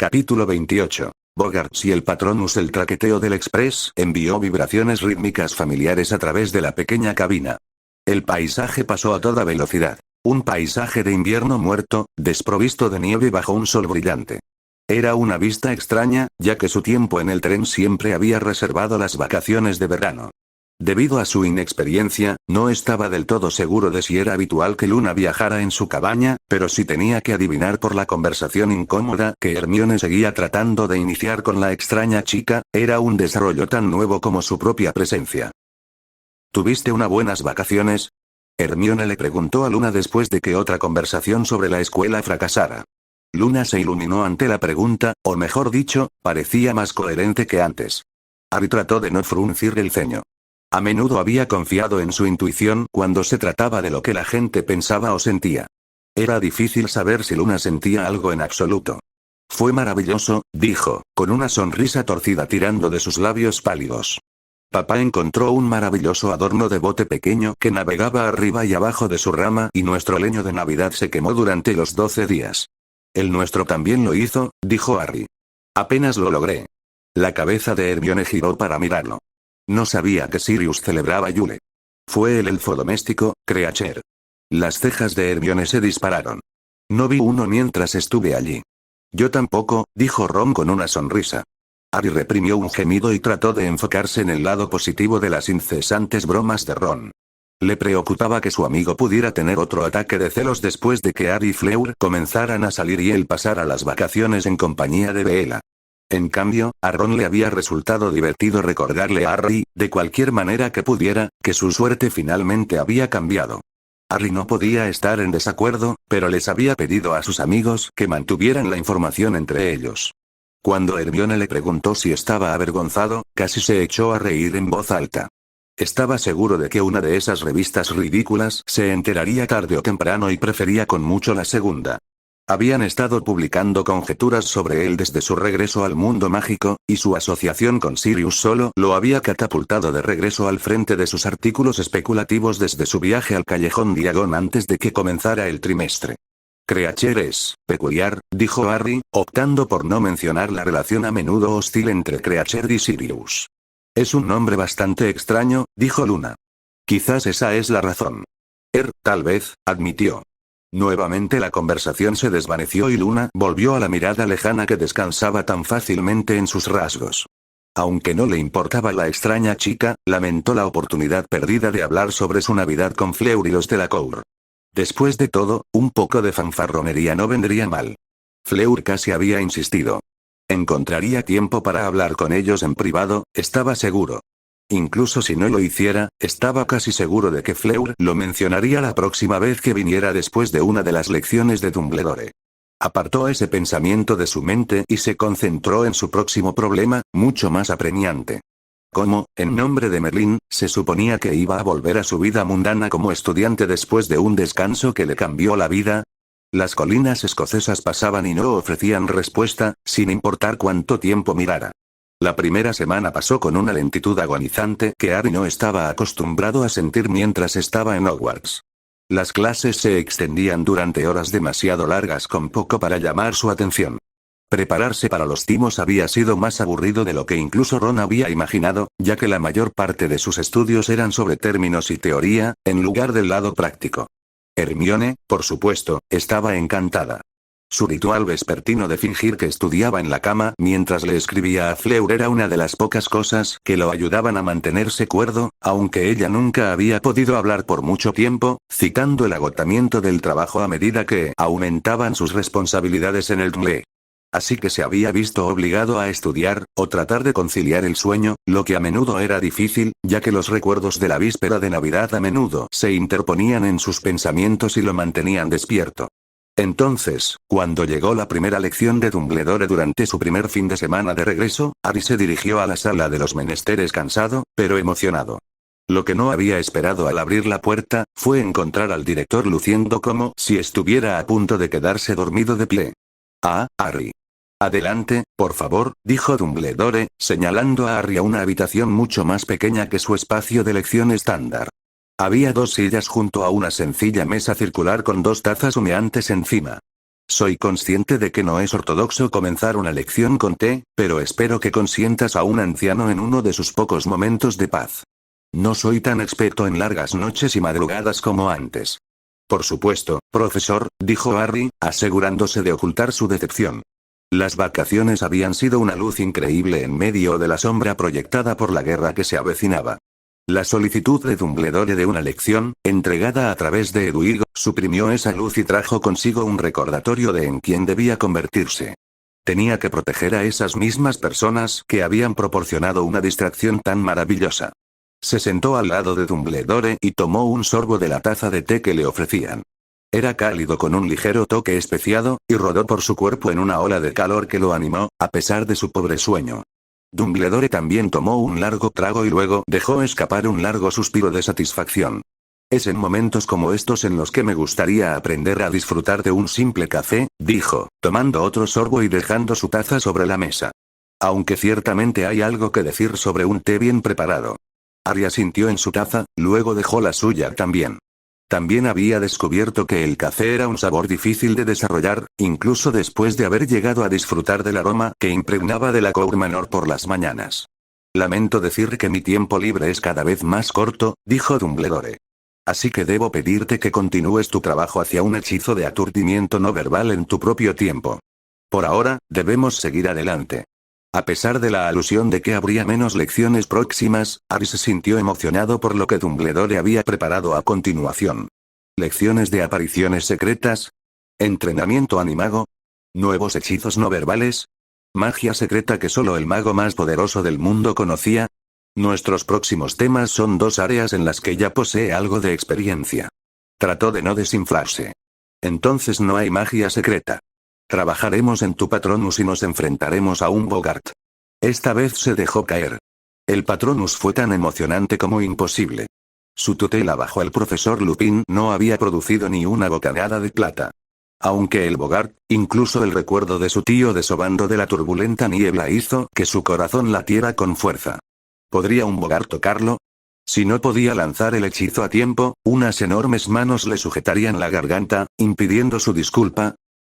Capítulo 28. Bogarts y el Patronus. El traqueteo del Express envió vibraciones rítmicas familiares a través de la pequeña cabina. El paisaje pasó a toda velocidad. Un paisaje de invierno muerto, desprovisto de nieve bajo un sol brillante. Era una vista extraña, ya que su tiempo en el tren siempre había reservado las vacaciones de verano. Debido a su inexperiencia, no estaba del todo seguro de si era habitual que Luna viajara en su cabaña, pero sí tenía que adivinar por la conversación incómoda que Hermione seguía tratando de iniciar con la extraña chica, era un desarrollo tan nuevo como su propia presencia. ¿Tuviste unas buenas vacaciones? Hermione le preguntó a Luna después de que otra conversación sobre la escuela fracasara. Luna se iluminó ante la pregunta, o mejor dicho, parecía más coherente que antes. Harry trató de no fruncir el ceño. A menudo había confiado en su intuición cuando se trataba de lo que la gente pensaba o sentía. Era difícil saber si Luna sentía algo en absoluto. Fue maravilloso, dijo, con una sonrisa torcida tirando de sus labios pálidos. Papá encontró un maravilloso adorno de bote pequeño que navegaba arriba y abajo de su rama y nuestro leño de Navidad se quemó durante los 12 días. El nuestro también lo hizo, dijo Harry. Apenas lo logré. La cabeza de Hermione giró para mirarlo. No sabía que Sirius celebraba Yule. Fue el elfo doméstico, Creacher. Las cejas de Hermione se dispararon. No vi uno mientras estuve allí. Yo tampoco, dijo Ron con una sonrisa. Harry reprimió un gemido y trató de enfocarse en el lado positivo de las incesantes bromas de Ron. Le preocupaba que su amigo pudiera tener otro ataque de celos después de que Harry y Fleur comenzaran a salir y él pasara las vacaciones en compañía de Bella. En cambio, a Ron le había resultado divertido recordarle a Harry, de cualquier manera que pudiera, que su suerte finalmente había cambiado. Harry no podía estar en desacuerdo, pero les había pedido a sus amigos que mantuvieran la información entre ellos. Cuando Hermione le preguntó si estaba avergonzado, casi se echó a reír en voz alta. Estaba seguro de que una de esas revistas ridículas se enteraría tarde o temprano y prefería con mucho la segunda. Habían estado publicando conjeturas sobre él desde su regreso al mundo mágico, y su asociación con Sirius solo lo había catapultado de regreso al frente de sus artículos especulativos desde su viaje al Callejón Diagon antes de que comenzara el trimestre. Creacher es peculiar, dijo Harry, optando por no mencionar la relación a menudo hostil entre Creacher y Sirius. Es un nombre bastante extraño, dijo Luna. Quizás esa es la razón. Tal vez, admitió. Nuevamente la conversación se desvaneció y Luna volvió a la mirada lejana que descansaba tan fácilmente en sus rasgos. Aunque no le importaba la extraña chica, lamentó la oportunidad perdida de hablar sobre su Navidad con Fleur y los de la Cour. Después de todo, un poco de fanfarronería no vendría mal. Fleur casi había insistido. Encontraría tiempo para hablar con ellos en privado, estaba seguro. Incluso si no lo hiciera, estaba casi seguro de que Fleur lo mencionaría la próxima vez que viniera después de una de las lecciones de Dumbledore. Apartó ese pensamiento de su mente y se concentró en su próximo problema, mucho más apremiante. ¿Cómo, en nombre de Merlín, se suponía que iba a volver a su vida mundana como estudiante después de un descanso que le cambió la vida? Las colinas escocesas pasaban y no ofrecían respuesta, sin importar cuánto tiempo mirara. La primera semana pasó con una lentitud agonizante que Harry no estaba acostumbrado a sentir mientras estaba en Hogwarts. Las clases se extendían durante horas demasiado largas con poco para llamar su atención. Prepararse para los timos había sido más aburrido de lo que incluso Ron había imaginado, ya que la mayor parte de sus estudios eran sobre términos y teoría, en lugar del lado práctico. Hermione, por supuesto, estaba encantada. Su ritual vespertino de fingir que estudiaba en la cama mientras le escribía a Fleur era una de las pocas cosas que lo ayudaban a mantenerse cuerdo, aunque ella nunca había podido hablar por mucho tiempo, citando el agotamiento del trabajo a medida que aumentaban sus responsabilidades en el DMLE. Así que se había visto obligado a estudiar, o tratar de conciliar el sueño, lo que a menudo era difícil, ya que los recuerdos de la víspera de Navidad a menudo se interponían en sus pensamientos y lo mantenían despierto. Entonces, cuando llegó la primera lección de Dumbledore durante su primer fin de semana de regreso, Harry se dirigió a la sala de los menesteres cansado, pero emocionado. Lo que no había esperado al abrir la puerta, fue encontrar al director luciendo como si estuviera a punto de quedarse dormido de pie. Ah, Harry. Adelante, por favor, dijo Dumbledore, señalando a Harry a una habitación mucho más pequeña que su espacio de lección estándar. Había dos sillas junto a una sencilla mesa circular con dos tazas humeantes encima. Soy consciente de que no es ortodoxo comenzar una lección con té, pero espero que consientas a un anciano en uno de sus pocos momentos de paz. No soy tan experto en largas noches y madrugadas como antes. Por supuesto, profesor, dijo Harry, asegurándose de ocultar su decepción. Las vacaciones habían sido una luz increíble en medio de la sombra proyectada por la guerra que se avecinaba. La solicitud de Dumbledore de una lección, entregada a través de Edwige, suprimió esa luz y trajo consigo un recordatorio de en quién debía convertirse. Tenía que proteger a esas mismas personas que habían proporcionado una distracción tan maravillosa. Se sentó al lado de Dumbledore y tomó un sorbo de la taza de té que le ofrecían. Era cálido con un ligero toque especiado, y rodó por su cuerpo en una ola de calor que lo animó, a pesar de su pobre sueño. Dumbledore también tomó un largo trago y luego dejó escapar un largo suspiro de satisfacción. Es en momentos como estos en los que me gustaría aprender a disfrutar de un simple café, dijo, tomando otro sorbo y dejando su taza sobre la mesa. Aunque ciertamente hay algo que decir sobre un té bien preparado. Harry asintió en su taza, luego dejó la suya también. También había descubierto que el café era un sabor difícil de desarrollar, incluso después de haber llegado a disfrutar del aroma que impregnaba de la Cour Manor por las mañanas. Lamento decir que mi tiempo libre es cada vez más corto, dijo Dumbledore. Así que debo pedirte que continúes tu trabajo hacia un hechizo de aturdimiento no verbal en tu propio tiempo. Por ahora, debemos seguir adelante. A pesar de la alusión de que habría menos lecciones próximas, Harry se sintió emocionado por lo que Dumbledore había preparado a continuación. ¿Lecciones de apariciones secretas? ¿Entrenamiento animago? ¿Nuevos hechizos no verbales? ¿Magia secreta que solo el mago más poderoso del mundo conocía? Nuestros próximos temas son dos áreas en las que ya posee algo de experiencia. Trató de no desinflarse. Entonces no hay magia secreta. Trabajaremos en tu Patronus y nos enfrentaremos a un Bogart. Esta vez se dejó caer. El Patronus fue tan emocionante como imposible. Su tutela bajo el profesor Lupin no había producido ni una bocanada de plata. Aunque el Bogart, incluso el recuerdo de su tío desobando de la turbulenta niebla hizo que su corazón latiera con fuerza. ¿Podría un Bogart tocarlo? Si no podía lanzar el hechizo a tiempo, unas enormes manos le sujetarían la garganta, impidiendo su disculpa,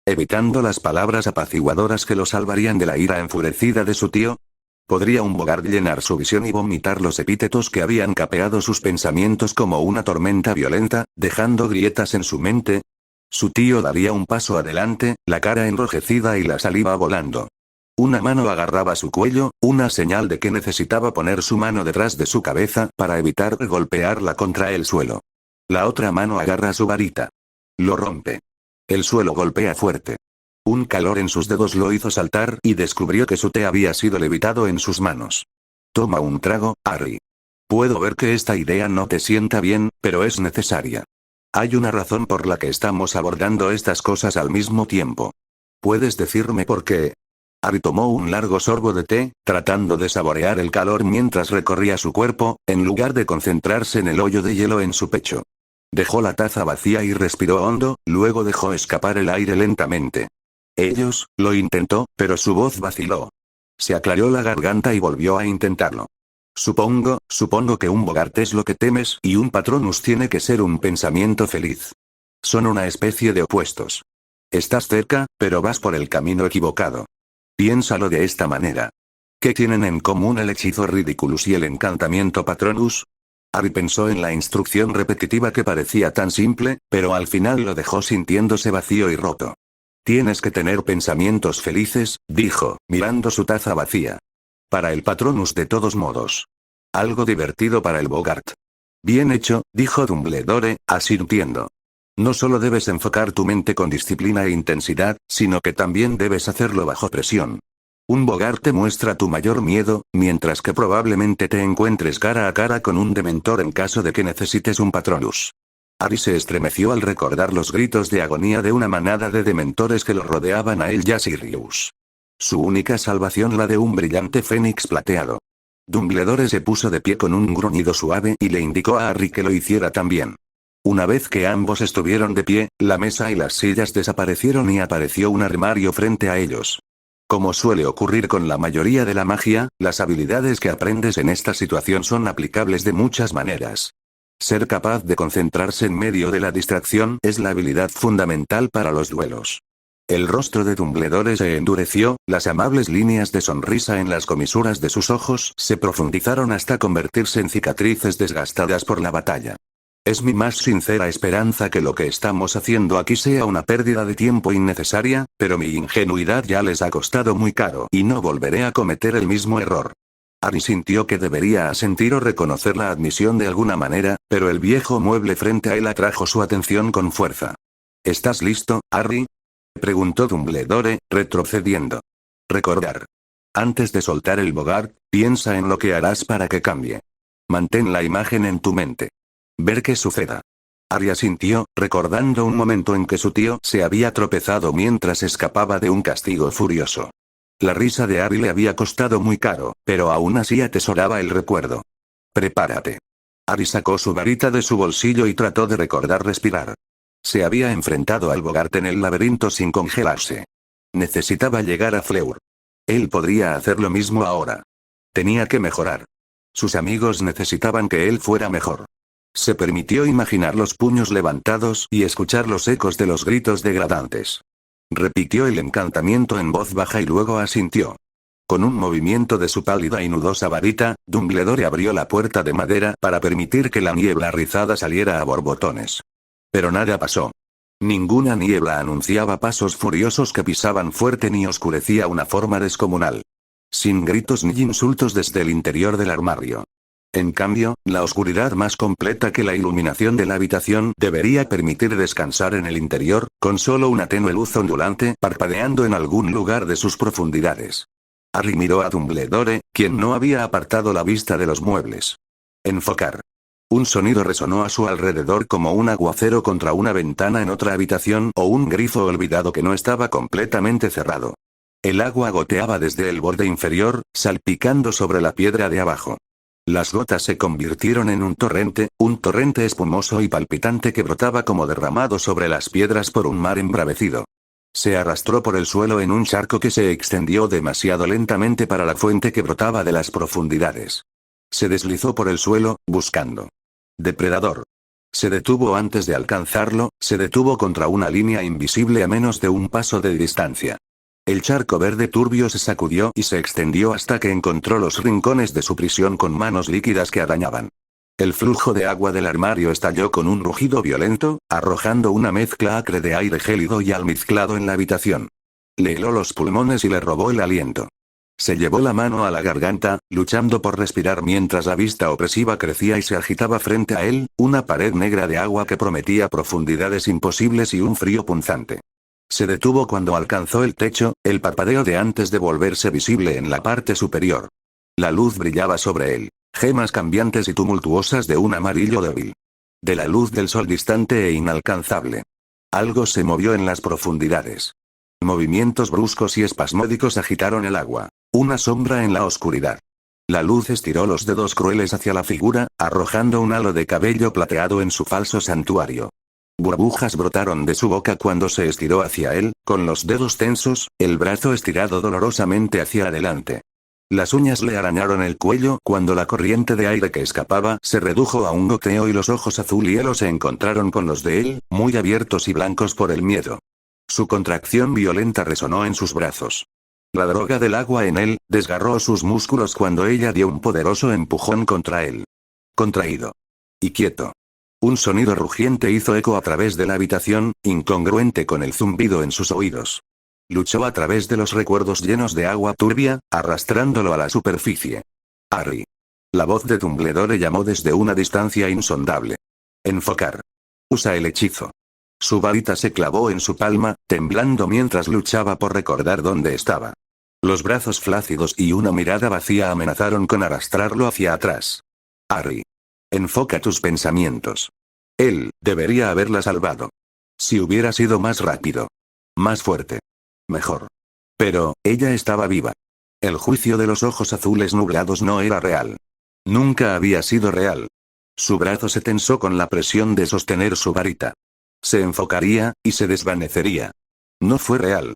evitando las palabras apaciguadoras que lo salvarían de la ira enfurecida de su tío. ¿Podría un Bogart llenar su visión y vomitar los epítetos que habían capeado sus pensamientos como una tormenta violenta, dejando grietas en su mente? Su tío daría un paso adelante, la cara enrojecida y la saliva volando. Una mano agarraba su cuello, una señal de que necesitaba poner su mano detrás de su cabeza para evitar golpearla contra el suelo. La otra mano agarra su varita. Lo rompe. El suelo golpea fuerte. Un calor en sus dedos lo hizo saltar y descubrió que su té había sido levitado en sus manos. Toma un trago, Harry. Puedo ver que esta idea no te sienta bien, pero es necesaria. Hay una razón por la que estamos abordando estas cosas al mismo tiempo. ¿Puedes decirme por qué? Harry tomó un largo sorbo de té, tratando de saborear el calor mientras recorría su cuerpo, en lugar de concentrarse en el hoyo de hielo en su pecho. Dejó la taza vacía y respiró hondo, luego dejó escapar el aire lentamente. Ellos, lo intentó, pero su voz vaciló. Se aclaró la garganta y volvió a intentarlo. Supongo que un Bogart es lo que temes y un Patronus tiene que ser un pensamiento feliz. Son una especie de opuestos. Estás cerca, pero vas por el camino equivocado. Piénsalo de esta manera. ¿Qué tienen en común el hechizo Ridiculus y el encantamiento Patronus? Harry pensó en la instrucción repetitiva que parecía tan simple, pero al final lo dejó sintiéndose vacío y roto. Tienes que tener pensamientos felices, dijo, mirando su taza vacía. Para el Patronus de todos modos. Algo divertido para el Bogart. Bien hecho, dijo Dumbledore, asintiendo. No solo debes enfocar tu mente con disciplina e intensidad, sino que también debes hacerlo bajo presión. Un Bogart te muestra tu mayor miedo, mientras que probablemente te encuentres cara a cara con un dementor en caso de que necesites un Patronus. Harry se estremeció al recordar los gritos de agonía de una manada de dementores que lo rodeaban a él y a Sirius. Su única salvación la de un brillante fénix plateado. Dumbledore se puso de pie con un gruñido suave y le indicó a Harry que lo hiciera también. Una vez que ambos estuvieron de pie, la mesa y las sillas desaparecieron y apareció un armario frente a ellos. Como suele ocurrir con la mayoría de la magia, las habilidades que aprendes en esta situación son aplicables de muchas maneras. Ser capaz de concentrarse en medio de la distracción es la habilidad fundamental para los duelos. El rostro de Dumbledore se endureció, las amables líneas de sonrisa en las comisuras de sus ojos se profundizaron hasta convertirse en cicatrices desgastadas por la batalla. Es mi más sincera esperanza que lo que estamos haciendo aquí sea una pérdida de tiempo innecesaria, pero mi ingenuidad ya les ha costado muy caro y no volveré a cometer el mismo error. Harry sintió que debería asentir o reconocer la admisión de alguna manera, pero el viejo mueble frente a él atrajo su atención con fuerza. ¿Estás listo, Harry?, preguntó Dumbledore, retrocediendo. Recordar. Antes de soltar el Bogart, piensa en lo que harás para que cambie. Mantén la imagen en tu mente. Ver qué suceda. Harry asintió, recordando un momento en que su tío se había tropezado mientras escapaba de un castigo furioso. La risa de Harry le había costado muy caro, pero aún así atesoraba el recuerdo. Prepárate. Harry sacó su varita de su bolsillo y trató de recordar respirar. Se había enfrentado al Bogart en el laberinto sin congelarse. Necesitaba llegar a Fleur. Él podría hacer lo mismo ahora. Tenía que mejorar. Sus amigos necesitaban que él fuera mejor. Se permitió imaginar los puños levantados y escuchar los ecos de los gritos degradantes. Repitió el encantamiento en voz baja y luego asintió. Con un movimiento de su pálida y nudosa varita, Dumbledore abrió la puerta de madera para permitir que la niebla rizada saliera a borbotones. Pero nada pasó. Ninguna niebla anunciaba pasos furiosos que pisaban fuerte ni oscurecía una forma descomunal. Sin gritos ni insultos desde el interior del armario. En cambio, la oscuridad más completa que la iluminación de la habitación debería permitir descansar en el interior, con solo una tenue luz ondulante parpadeando en algún lugar de sus profundidades. Harry miró a Dumbledore, quien no había apartado la vista de los muebles. Enfocar. Un sonido resonó a su alrededor como un aguacero contra una ventana en otra habitación o un grifo olvidado que no estaba completamente cerrado. El agua goteaba desde el borde inferior, salpicando sobre la piedra de abajo. Las gotas se convirtieron en un torrente espumoso y palpitante que brotaba como derramado sobre las piedras por un mar embravecido. Se arrastró por el suelo en un charco que se extendió demasiado lentamente para la fuente que brotaba de las profundidades. Se deslizó por el suelo, buscando. Depredador. Se detuvo antes de alcanzarlo, se detuvo contra una línea invisible a menos de un paso de distancia. El charco verde turbio se sacudió y se extendió hasta que encontró los rincones de su prisión con manos líquidas que arañaban. El flujo de agua del armario estalló con un rugido violento, arrojando una mezcla acre de aire gélido y almizclado en la habitación. Le heló los pulmones y le robó el aliento. Se llevó la mano a la garganta, luchando por respirar mientras la vista opresiva crecía y se agitaba frente a él, una pared negra de agua que prometía profundidades imposibles y un frío punzante. Se detuvo cuando alcanzó el techo, el parpadeo de antes de volverse visible en la parte superior. La luz brillaba sobre él, gemas cambiantes y tumultuosas de un amarillo débil. De la luz del sol distante e inalcanzable. Algo se movió en las profundidades. Movimientos bruscos y espasmódicos agitaron el agua. Una sombra en la oscuridad. La luz estiró los dedos crueles hacia la figura, arrojando un halo de cabello plateado en su falso santuario. Burbujas brotaron de su boca cuando se estiró hacia él, con los dedos tensos, el brazo estirado dolorosamente hacia adelante. Las uñas le arañaron el cuello cuando la corriente de aire que escapaba se redujo a un goteo y los ojos azul hielo se encontraron con los de él, muy abiertos y blancos por el miedo. Su contracción violenta resonó en sus brazos. La droga del agua en él, desgarró sus músculos cuando ella dio un poderoso empujón contra él. Contraído. Y quieto. Un sonido rugiente hizo eco a través de la habitación, incongruente con el zumbido en sus oídos. Luchó a través de los recuerdos llenos de agua turbia, arrastrándolo a la superficie. Harry. La voz de Dumbledore llamó desde una distancia insondable. Enfocar. Usa el hechizo. Su varita se clavó en su palma, temblando mientras luchaba por recordar dónde estaba. Los brazos flácidos y una mirada vacía amenazaron con arrastrarlo hacia atrás. Harry. Enfoca tus pensamientos. Él debería haberla salvado. Si hubiera sido más rápido. Más fuerte. Mejor. Pero, ella estaba viva. El juicio de los ojos azules nublados no era real. Nunca había sido real. Su brazo se tensó con la presión de sostener su varita. Se enfocaría, y se desvanecería. No fue real.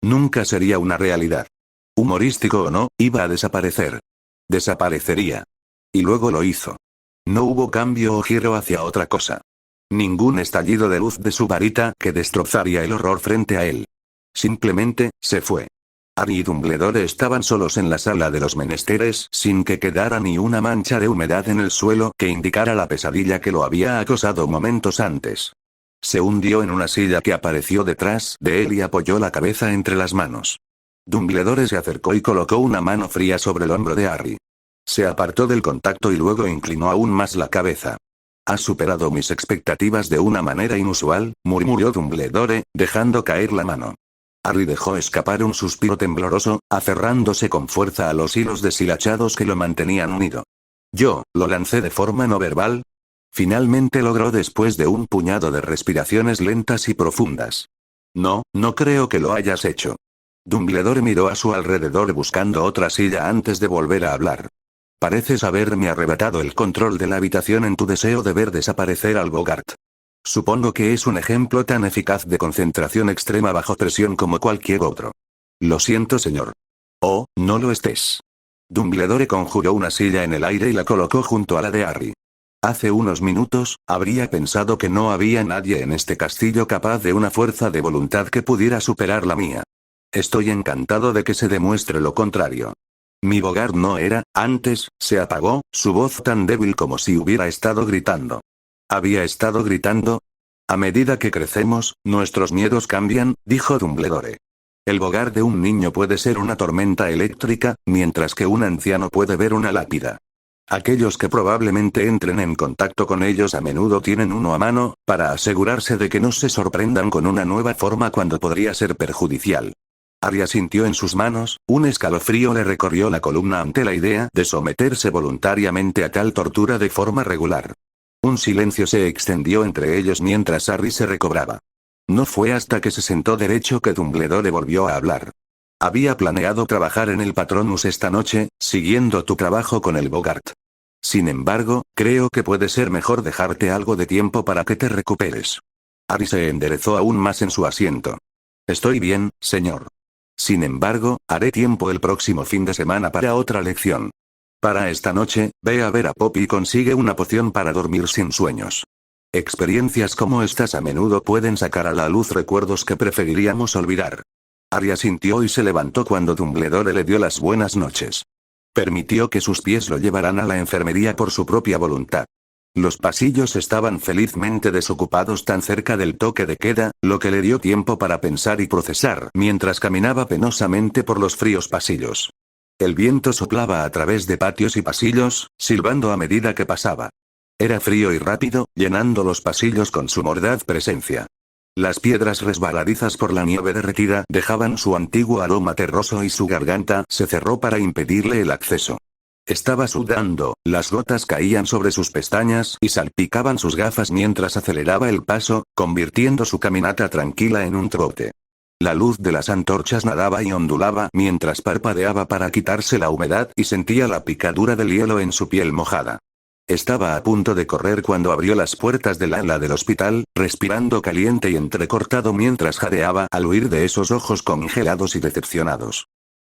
Nunca sería una realidad. Humorístico o no, iba a desaparecer. Desaparecería. Y luego lo hizo. No hubo cambio o giro hacia otra cosa. Ningún estallido de luz de su varita que destrozaría el horror frente a él. Simplemente, se fue. Harry y Dumbledore estaban solos en la sala de los menesteres sin que quedara ni una mancha de humedad en el suelo que indicara la pesadilla que lo había acosado momentos antes. Se hundió en una silla que apareció detrás de él y apoyó la cabeza entre las manos. Dumbledore se acercó y colocó una mano fría sobre el hombro de Harry. Se apartó del contacto y luego inclinó aún más la cabeza. «Has superado mis expectativas de una manera inusual», murmuró Dumbledore, dejando caer la mano. Harry dejó escapar un suspiro tembloroso, aferrándose con fuerza a los hilos deshilachados que lo mantenían unido. «Yo, lo lancé de forma no verbal». Finalmente logró después de un puñado de respiraciones lentas y profundas. «No, no creo que lo hayas hecho». Dumbledore miró a su alrededor buscando otra silla antes de volver a hablar. «Pareces haberme arrebatado el control de la habitación en tu deseo de ver desaparecer al Bogart. Supongo que es un ejemplo tan eficaz de concentración extrema bajo presión como cualquier otro». «Lo siento, señor». «Oh, no lo estés». Dumbledore conjuró una silla en el aire y la colocó junto a la de Harry. «Hace unos minutos, habría pensado que no había nadie en este castillo capaz de una fuerza de voluntad que pudiera superar la mía. Estoy encantado de que se demuestre lo contrario». Mi Bogart no era, antes, se apagó, su voz tan débil como si hubiera estado gritando. ¿Había estado gritando? A medida que crecemos, nuestros miedos cambian, dijo Dumbledore. El Bogart de un niño puede ser una tormenta eléctrica, mientras que un anciano puede ver una lápida. Aquellos que probablemente entren en contacto con ellos a menudo tienen uno a mano, para asegurarse de que no se sorprendan con una nueva forma cuando podría ser perjudicial. Harry sintió en sus manos, un escalofrío le recorrió la columna ante la idea de someterse voluntariamente a tal tortura de forma regular. Un silencio se extendió entre ellos mientras Harry se recobraba. No fue hasta que se sentó derecho que Dumbledore volvió a hablar. Había planeado trabajar en el Patronus esta noche, siguiendo tu trabajo con el Bogart. Sin embargo, creo que puede ser mejor dejarte algo de tiempo para que te recuperes. Harry se enderezó aún más en su asiento. Estoy bien, señor. Sin embargo, haré tiempo el próximo fin de semana para otra lección. Para esta noche, ve a ver a Poppy y consigue una poción para dormir sin sueños. Experiencias como estas a menudo pueden sacar a la luz recuerdos que preferiríamos olvidar. Harry asintió y se levantó cuando Dumbledore le dio las buenas noches. Permitió que sus pies lo llevaran a la enfermería por su propia voluntad. Los pasillos estaban felizmente desocupados tan cerca del toque de queda, lo que le dio tiempo para pensar y procesar mientras caminaba penosamente por los fríos pasillos. El viento soplaba a través de patios y pasillos, silbando a medida que pasaba. Era frío y rápido, llenando los pasillos con su mordaz presencia. Las piedras resbaladizas por la nieve derretida dejaban su antiguo aroma terroso y su garganta se cerró para impedirle el acceso. Estaba sudando, las gotas caían sobre sus pestañas y salpicaban sus gafas mientras aceleraba el paso, convirtiendo su caminata tranquila en un trote. La luz de las antorchas nadaba y ondulaba mientras parpadeaba para quitarse la humedad y sentía la picadura del hielo en su piel mojada. Estaba a punto de correr cuando abrió las puertas del ala del hospital, respirando caliente y entrecortado mientras jadeaba al huir de esos ojos congelados y decepcionados.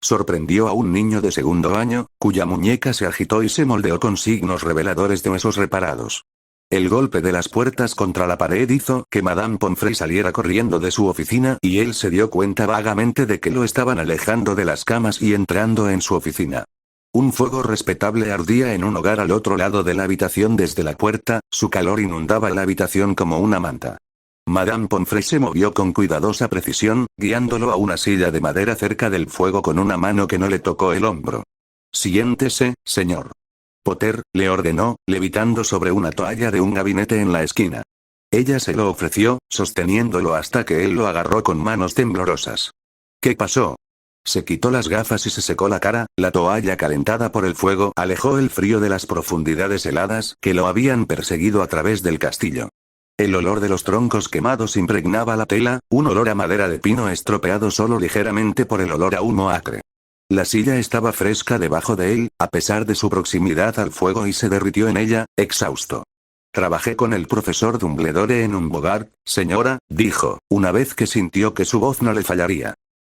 Sorprendió a un niño de segundo año, cuya muñeca se agitó y se moldeó con signos reveladores de huesos reparados. El golpe de las puertas contra la pared hizo que Madame Pomfrey saliera corriendo de su oficina y él se dio cuenta vagamente de que lo estaban alejando de las camas y entrando en su oficina. Un fuego respetable ardía en un hogar al otro lado de la habitación desde la puerta, su calor inundaba la habitación como una manta. Madame Pomfrey se movió con cuidadosa precisión, guiándolo a una silla de madera cerca del fuego con una mano que no le tocó el hombro. «Siéntese, señor». Potter, le ordenó, levitando sobre una toalla de un gabinete en la esquina. Ella se lo ofreció, sosteniéndolo hasta que él lo agarró con manos temblorosas. «¿Qué pasó?» Se quitó las gafas y se secó la cara, la toalla calentada por el fuego alejó el frío de las profundidades heladas que lo habían perseguido a través del castillo. El olor de los troncos quemados impregnaba la tela, un olor a madera de pino estropeado solo ligeramente por el olor a humo acre. La silla estaba fresca debajo de él, a pesar de su proximidad al fuego y se derritió en ella, exhausto. «Trabajé con el profesor Dumbledore en un Bogart, señora», dijo, una vez que sintió que su voz no le fallaría.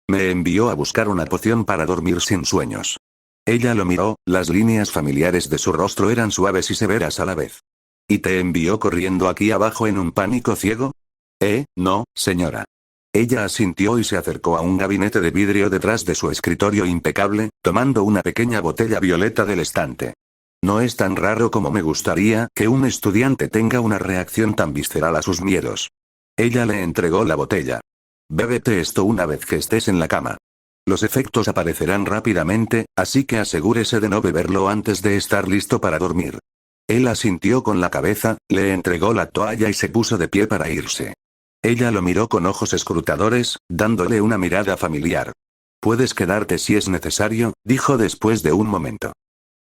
«Me envió a buscar una poción para dormir sin sueños». Ella lo miró, las líneas familiares de su rostro eran suaves y severas a la vez. «¿Y te envió corriendo aquí abajo en un pánico ciego?» No, señora. Ella asintió y se acercó a un gabinete de vidrio detrás de su escritorio impecable, tomando una pequeña botella violeta del estante. No es tan raro como me gustaría que un estudiante tenga una reacción tan visceral a sus miedos. Ella le entregó la botella. Bébete esto una vez que estés en la cama. Los efectos aparecerán rápidamente, así que asegúrese de no beberlo antes de estar listo para dormir. Él asintió con la cabeza, le entregó la toalla y se puso de pie para irse. Ella lo miró con ojos escrutadores, dándole una mirada familiar. Puedes quedarte si es necesario, dijo después de un momento.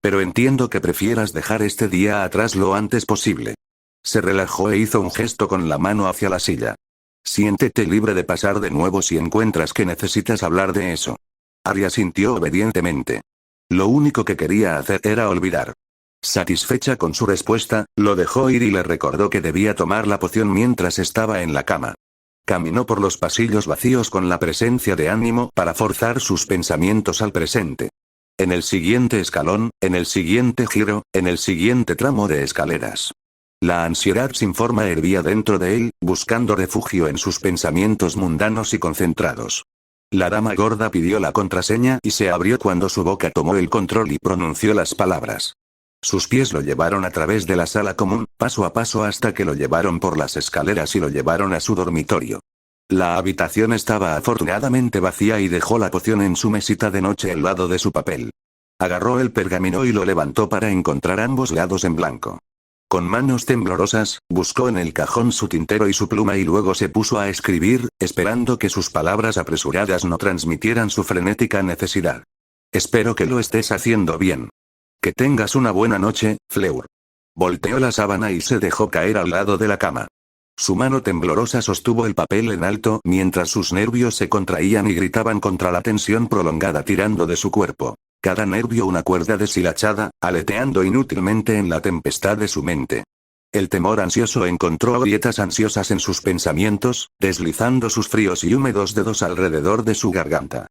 Pero entiendo que prefieras dejar este día atrás lo antes posible. Se relajó e hizo un gesto con la mano hacia la silla. Siéntete libre de pasar de nuevo si encuentras que necesitas hablar de eso. Arya sintió obedientemente. Lo único que quería hacer era olvidar. Satisfecha con su respuesta, lo dejó ir y le recordó que debía tomar la poción mientras estaba en la cama. Caminó por los pasillos vacíos con la presencia de ánimo para forzar sus pensamientos al presente. En el siguiente escalón, en el siguiente giro, en el siguiente tramo de escaleras. La ansiedad sin forma hervía dentro de él, buscando refugio en sus pensamientos mundanos y concentrados. La dama gorda pidió la contraseña y se abrió cuando su boca tomó el control y pronunció las palabras. Sus pies lo llevaron a través de la sala común, paso a paso hasta que lo llevaron por las escaleras y lo llevaron a su dormitorio. La habitación estaba afortunadamente vacía y dejó la poción en su mesita de noche al lado de su papel. Agarró el pergamino y lo levantó para encontrar ambos lados en blanco. Con manos temblorosas, buscó en el cajón su tintero y su pluma y luego se puso a escribir, esperando que sus palabras apresuradas no transmitieran su frenética necesidad. Espero que lo estés haciendo bien. Que tengas una buena noche, Fleur. Volteó la sábana y se dejó caer al lado de la cama. Su mano temblorosa sostuvo el papel en alto mientras sus nervios se contraían y gritaban contra la tensión prolongada tirando de su cuerpo. Cada nervio una cuerda deshilachada, aleteando inútilmente en la tempestad de su mente. El temor ansioso encontró grietas ansiosas en sus pensamientos, deslizando sus fríos y húmedos dedos alrededor de su garganta.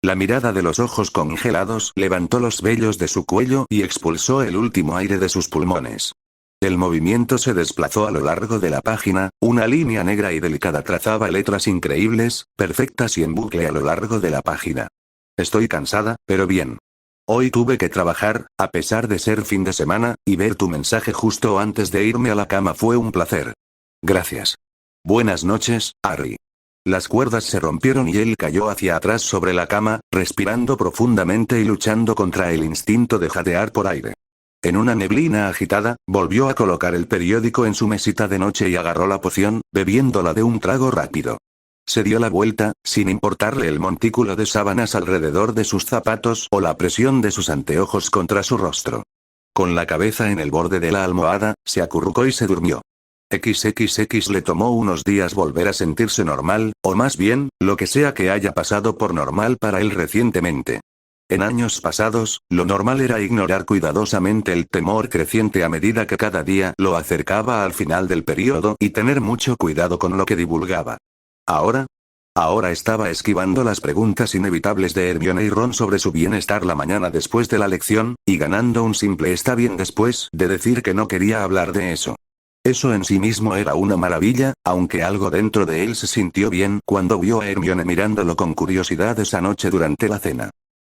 La mirada de los ojos congelados levantó los vellos de su cuello y expulsó el último aire de sus pulmones. El movimiento se desplazó a lo largo de la página, una línea negra y delicada trazaba letras increíbles, perfectas y en bucle a lo largo de la página. Estoy cansada, pero bien. Hoy tuve que trabajar, a pesar de ser fin de semana, y ver tu mensaje justo antes de irme a la cama fue un placer. Gracias. Buenas noches, Harry. Las cuerdas se rompieron y él cayó hacia atrás sobre la cama, respirando profundamente y luchando contra el instinto de jadear por aire. En una neblina agitada, volvió a colocar el periódico en su mesita de noche y agarró la poción, bebiéndola de un trago rápido. Se dio la vuelta, sin importarle el montículo de sábanas alrededor de sus zapatos o la presión de sus anteojos contra su rostro. Con la cabeza en el borde de la almohada, se acurrucó y se durmió. XXX le tomó unos días volver a sentirse normal, o más bien, lo que sea que haya pasado por normal para él recientemente. En años pasados, lo normal era ignorar cuidadosamente el temor creciente a medida que cada día lo acercaba al final del periodo y tener mucho cuidado con lo que divulgaba. Ahora estaba esquivando las preguntas inevitables de Hermione y Ron sobre su bienestar la mañana después de la lección, y ganando un simple está bien después de decir que no quería hablar de eso. Eso en sí mismo era una maravilla, aunque algo dentro de él se sintió bien cuando vio a Hermione mirándolo con curiosidad esa noche durante la cena.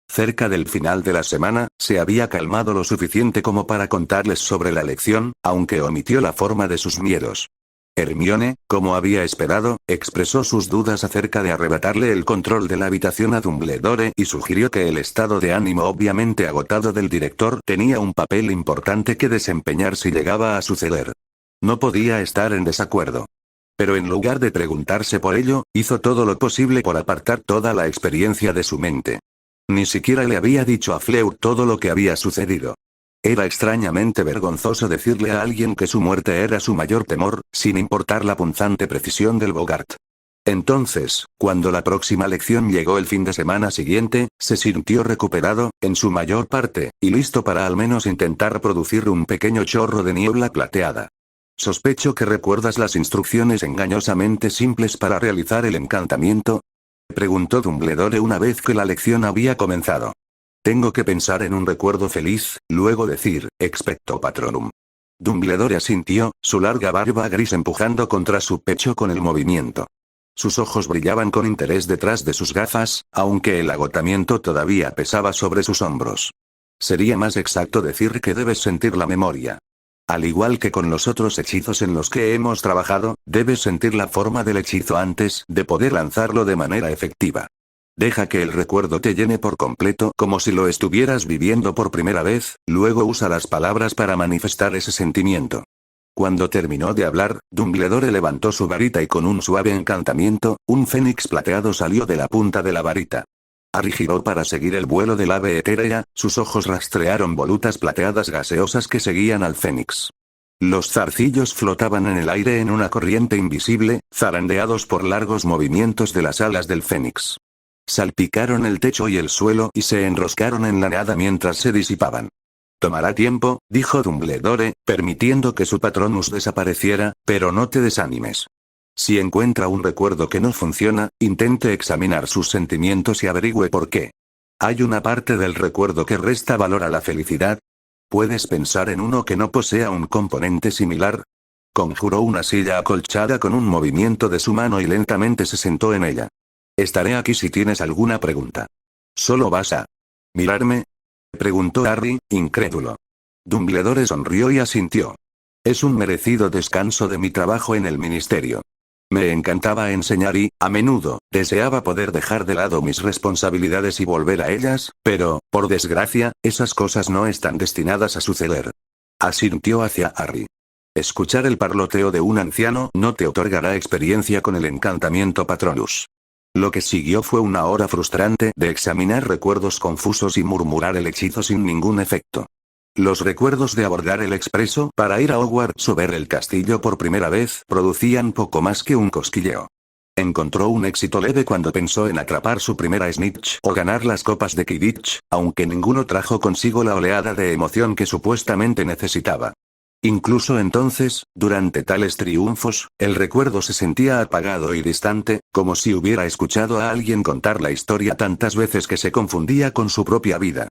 Cerca del final de la semana, se había calmado lo suficiente como para contarles sobre la lección, aunque omitió la forma de sus miedos. Hermione, como había esperado, expresó sus dudas acerca de arrebatarle el control de la habitación a Dumbledore y sugirió que el estado de ánimo obviamente agotado del director tenía un papel importante que desempeñar si llegaba a suceder. No podía estar en desacuerdo. Pero en lugar de preguntarse por ello, hizo todo lo posible por apartar toda la experiencia de su mente. Ni siquiera le había dicho a Fleur todo lo que había sucedido. Era extrañamente vergonzoso decirle a alguien que su muerte era su mayor temor, sin importar la punzante precisión del Bogart. Entonces, cuando la próxima lección llegó el fin de semana siguiente, se sintió recuperado, en su mayor parte, y listo para al menos intentar producir un pequeño chorro de niebla plateada. Sospecho que recuerdas las instrucciones engañosamente simples para realizar el encantamiento, preguntó Dumbledore una vez que la lección había comenzado. Tengo que pensar en un recuerdo feliz, luego decir, expecto patronum. Dumbledore asintió, su larga barba gris empujando contra su pecho con el movimiento. Sus ojos brillaban con interés detrás de sus gafas, aunque el agotamiento todavía pesaba sobre sus hombros. Sería más exacto decir que debes sentir la memoria. Al igual que con los otros hechizos en los que hemos trabajado, debes sentir la forma del hechizo antes de poder lanzarlo de manera efectiva. Deja que el recuerdo te llene por completo como si lo estuvieras viviendo por primera vez, luego usa las palabras para manifestar ese sentimiento. Cuando terminó de hablar, Dumbledore levantó su varita y con un suave encantamiento, un fénix plateado salió de la punta de la varita. Harry giró para seguir el vuelo del ave etérea, sus ojos rastrearon volutas plateadas gaseosas que seguían al fénix. Los zarcillos flotaban en el aire en una corriente invisible, zarandeados por largos movimientos de las alas del fénix. Salpicaron el techo y el suelo y se enroscaron en la nada mientras se disipaban. Tomará tiempo, dijo Dumbledore, permitiendo que su Patronus desapareciera, pero no te desanimes. Si encuentra un recuerdo que no funciona, intente examinar sus sentimientos y averigüe por qué. ¿Hay una parte del recuerdo que resta valor a la felicidad? ¿Puedes pensar en uno que no posea un componente similar? Conjuró una silla acolchada con un movimiento de su mano y lentamente se sentó en ella. Estaré aquí si tienes alguna pregunta. ¿Solo vas a mirarme?, preguntó Harry, incrédulo. Dumbledore sonrió y asintió. Es un merecido descanso de mi trabajo en el ministerio. Me encantaba enseñar y, a menudo, deseaba poder dejar de lado mis responsabilidades y volver a ellas, pero, por desgracia, esas cosas no están destinadas a suceder. Asintió hacia Harry. Escuchar el parloteo de un anciano no te otorgará experiencia con el encantamiento Patronus. Lo que siguió fue una hora frustrante de examinar recuerdos confusos y murmurar el hechizo sin ningún efecto. Los recuerdos de abordar el expreso para ir a Hogwarts o ver el castillo por primera vez producían poco más que un cosquilleo. Encontró un éxito leve cuando pensó en atrapar su primera snitch o ganar las copas de Quidditch, aunque ninguno trajo consigo la oleada de emoción que supuestamente necesitaba. Incluso entonces, durante tales triunfos, el recuerdo se sentía apagado y distante, como si hubiera escuchado a alguien contar la historia tantas veces que se confundía con su propia vida.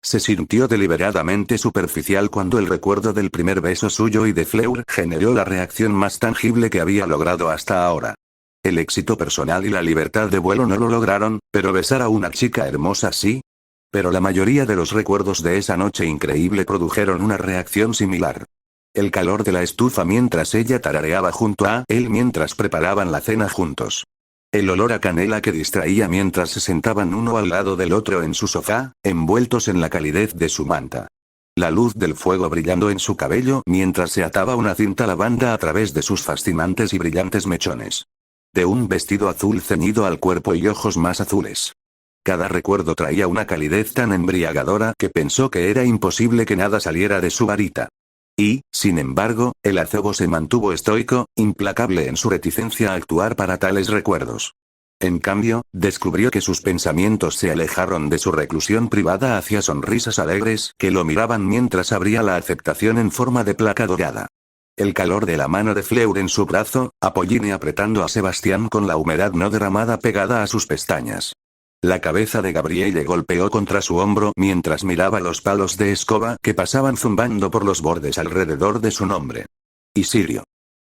Se sintió deliberadamente superficial cuando el recuerdo del primer beso suyo y de Fleur generó la reacción más tangible que había logrado hasta ahora. El éxito personal y la libertad de vuelo no lo lograron, pero besar a una chica hermosa sí. Pero la mayoría de los recuerdos de esa noche increíble produjeron una reacción similar. El calor de la estufa mientras ella tarareaba junto a él mientras preparaban la cena juntos. El olor a canela que distraía mientras se sentaban uno al lado del otro en su sofá, envueltos en la calidez de su manta. La luz del fuego brillando en su cabello mientras se ataba una cinta lavanda a través de sus fascinantes y brillantes mechones. De un vestido azul ceñido al cuerpo y ojos más azules. Cada recuerdo traía una calidez tan embriagadora que pensó que era imposible que nada saliera de su varita. Y, sin embargo, el azobo se mantuvo estoico, implacable en su reticencia a actuar para tales recuerdos. En cambio, descubrió que sus pensamientos se alejaron de su reclusión privada hacia sonrisas alegres que lo miraban mientras abría la aceptación en forma de placa dorada. El calor de la mano de Fleur en su brazo, Apollini apretando a Sebastián con la humedad no derramada pegada a sus pestañas. La cabeza de Gabrielle golpeó contra su hombro mientras miraba los palos de escoba que pasaban zumbando por los bordes alrededor de su nombre. Y Sirio.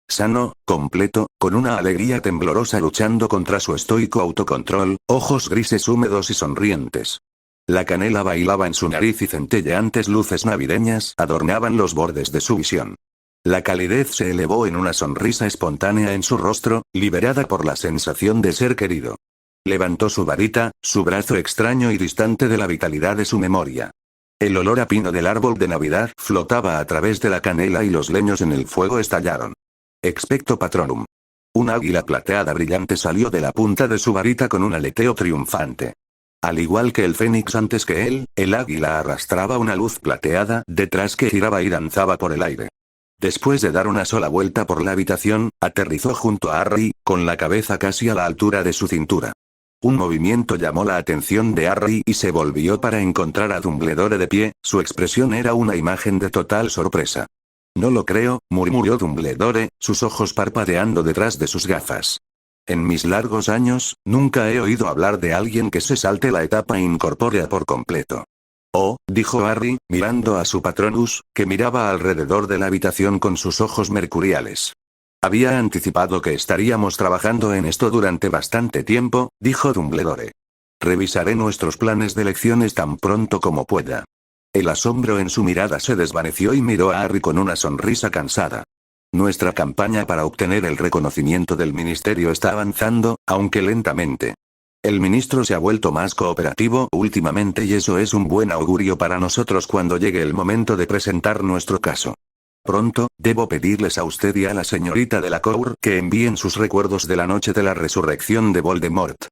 Sano, completo, con una alegría temblorosa luchando contra su estoico autocontrol, ojos grises húmedos y sonrientes. La canela bailaba en su nariz y centelleantes luces navideñas adornaban los bordes de su visión. La calidez se elevó en una sonrisa espontánea en su rostro, liberada por la sensación de ser querido. Levantó su varita, su brazo extraño y distante de la vitalidad de su memoria. El olor a pino del árbol de Navidad flotaba a través de la canela y los leños en el fuego estallaron. Expecto Patronum. Un águila plateada brillante salió de la punta de su varita con un aleteo triunfante. Al igual que el fénix antes que él, el águila arrastraba una luz plateada detrás que giraba y danzaba por el aire. Después de dar una sola vuelta por la habitación, aterrizó junto a Harry, con la cabeza casi a la altura de su cintura. Un movimiento llamó la atención de Harry y se volvió para encontrar a Dumbledore de pie, su expresión era una imagen de total sorpresa. No lo creo, murmuró Dumbledore, sus ojos parpadeando detrás de sus gafas. En mis largos años, nunca he oído hablar de alguien que se salte la etapa incorpórea por completo. Oh, dijo Harry, mirando a su Patronus, que miraba alrededor de la habitación con sus ojos mercuriales. Había anticipado que estaríamos trabajando en esto durante bastante tiempo, dijo Dumbledore. Revisaré nuestros planes de lecciones tan pronto como pueda. El asombro en su mirada se desvaneció y miró a Harry con una sonrisa cansada. Nuestra campaña para obtener el reconocimiento del ministerio está avanzando, aunque lentamente. El ministro se ha vuelto más cooperativo últimamente y eso es un buen augurio para nosotros cuando llegue el momento de presentar nuestro caso. Pronto, debo pedirles a usted y a la señorita Delacour que envíen sus recuerdos de la noche de la resurrección de Voldemort.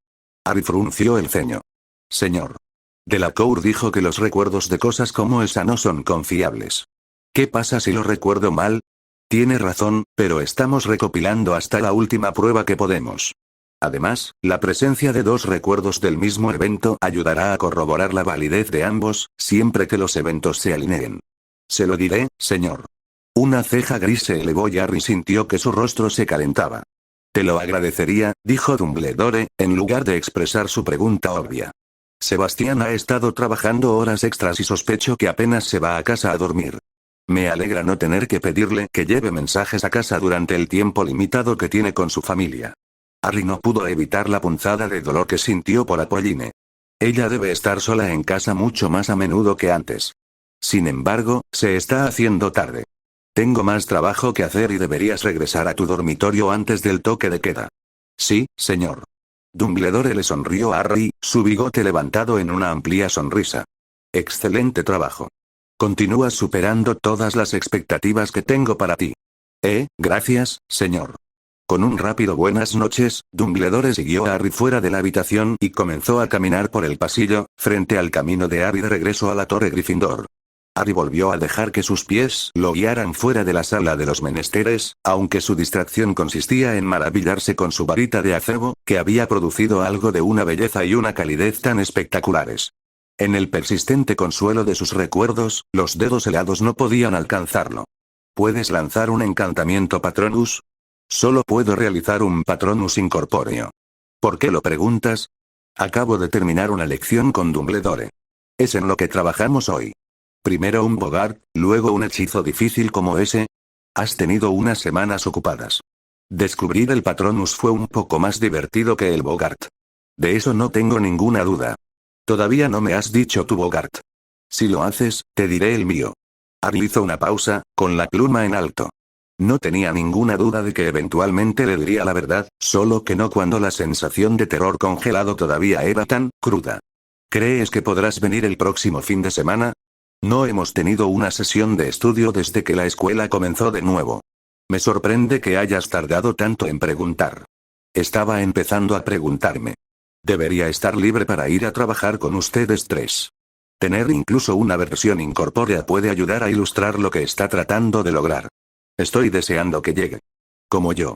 Harry frunció el ceño. Señor. Delacour dijo que los recuerdos de cosas como esa no son confiables. ¿Qué pasa si lo recuerdo mal? Tiene razón, pero estamos recopilando hasta la última prueba que podemos. Además, la presencia de dos recuerdos del mismo evento ayudará a corroborar la validez de ambos, siempre que los eventos se alineen. Se lo diré, señor. Una ceja gris se elevó y Harry sintió que su rostro se calentaba. Te lo agradecería, dijo Dumbledore, en lugar de expresar su pregunta obvia. Sebastián ha estado trabajando horas extras y sospecho que apenas se va a casa a dormir. Me alegra no tener que pedirle que lleve mensajes a casa durante el tiempo limitado que tiene con su familia. Harry no pudo evitar la punzada de dolor que sintió por Apolline. Ella debe estar sola en casa mucho más a menudo que antes. Sin embargo, se está haciendo tarde. Tengo más trabajo que hacer y deberías regresar a tu dormitorio antes del toque de queda. Sí, señor. Dumbledore le sonrió a Harry, su bigote levantado en una amplia sonrisa. Excelente trabajo. Continúas superando todas las expectativas que tengo para ti. Gracias, señor. Con un rápido buenas noches, Dumbledore siguió a Harry fuera de la habitación y comenzó a caminar por el pasillo, frente al camino de Harry de regreso a la Torre Gryffindor. Harry volvió a dejar que sus pies lo guiaran fuera de la sala de los menesteres, aunque su distracción consistía en maravillarse con su varita de acebo, que había producido algo de una belleza y una calidez tan espectaculares. En el persistente consuelo de sus recuerdos, los dedos helados no podían alcanzarlo. ¿Puedes lanzar un encantamiento Patronus? Solo puedo realizar un Patronus incorpóreo. ¿Por qué lo preguntas? Acabo de terminar una lección con Dumbledore. Es en lo que trabajamos hoy. Primero un Bogart, luego un hechizo difícil como ese. Has tenido unas semanas ocupadas. Descubrir el Patronus fue un poco más divertido que el Bogart. De eso no tengo ninguna duda. Todavía no me has dicho tu Bogart. Si lo haces, te diré el mío. Harry hizo una pausa, con la pluma en alto. No tenía ninguna duda de que eventualmente le diría la verdad, solo que no cuando la sensación de terror congelado todavía era tan cruda. ¿Crees que podrás venir el próximo fin de semana? No hemos tenido una sesión de estudio desde que la escuela comenzó de nuevo. Me sorprende que hayas tardado tanto en preguntar. Estaba empezando a preguntarme. Debería estar libre para ir a trabajar con ustedes tres. Tener incluso una versión incorpórea puede ayudar a ilustrar lo que está tratando de lograr. Estoy deseando que llegue. Como yo.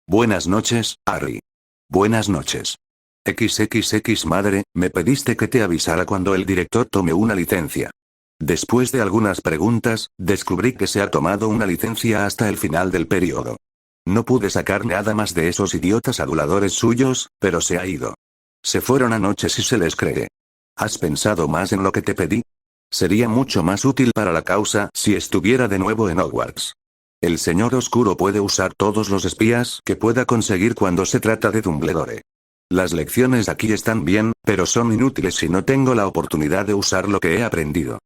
Buenas noches, Harry. Buenas noches. XXX madre, me pediste que te avisara cuando el director tome una licencia. Después de algunas preguntas, descubrí que se ha tomado una licencia hasta el final del periodo. No pude sacar nada más de esos idiotas aduladores suyos, pero se ha ido. Se fueron anoche si se les cree. ¿Has pensado más en lo que te pedí? Sería mucho más útil para la causa si estuviera de nuevo en Hogwarts. El señor oscuro puede usar todos los espías que pueda conseguir cuando se trata de Dumbledore. Las lecciones aquí están bien, pero son inútiles si no tengo la oportunidad de usar lo que he aprendido.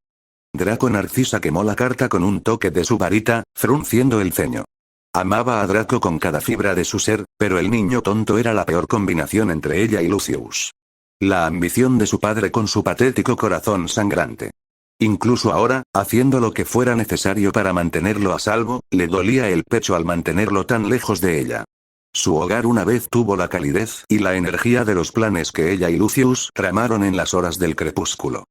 Draco Narcisa quemó la carta con un toque de su varita, frunciendo el ceño. Amaba a Draco con cada fibra de su ser, pero el niño tonto era la peor combinación entre ella y Lucius. La ambición de su padre con su patético corazón sangrante. Incluso ahora, haciendo lo que fuera necesario para mantenerlo a salvo, le dolía el pecho al mantenerlo tan lejos de ella. Su hogar una vez tuvo la calidez y la energía de los planes que ella y Lucius tramaron en las horas del crepúsculo.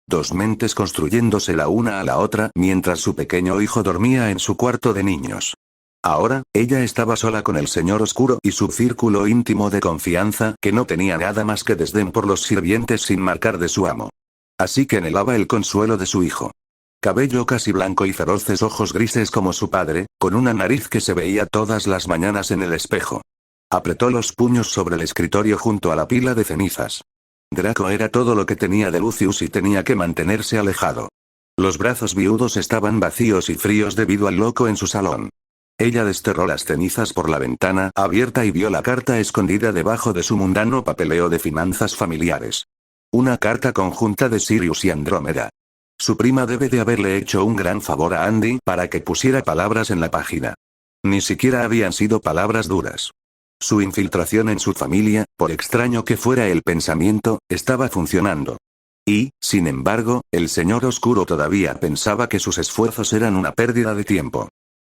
Dos mentes construyéndose la una a la otra mientras su pequeño hijo dormía en su cuarto de niños. Ahora, ella estaba sola con el señor oscuro y su círculo íntimo de confianza que no tenía nada más que desdén por los sirvientes sin marcar de su amo. Así que anhelaba el consuelo de su hijo. Cabello casi blanco y feroces ojos grises como su padre, con una nariz que se veía todas las mañanas en el espejo. Apretó los puños sobre el escritorio junto a la pila de cenizas. Draco era todo lo que tenía de Lucius y tenía que mantenerse alejado. Los brazos viudos estaban vacíos y fríos debido al loco en su salón. Ella desterró las cenizas por la ventana abierta y vio la carta escondida debajo de su mundano papeleo de finanzas familiares. Una carta conjunta de Sirius y Andrómeda. Su prima debe de haberle hecho un gran favor a Andy para que pusiera palabras en la página. Ni siquiera habían sido palabras duras. Su infiltración en su familia, por extraño que fuera el pensamiento, estaba funcionando. Y, sin embargo, el señor oscuro todavía pensaba que sus esfuerzos eran una pérdida de tiempo.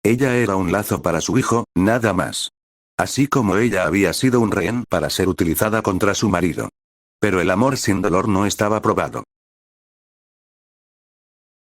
Ella era un lazo para su hijo, nada más. Así como ella había sido un rehén para ser utilizada contra su marido. Pero el amor sin dolor no estaba probado.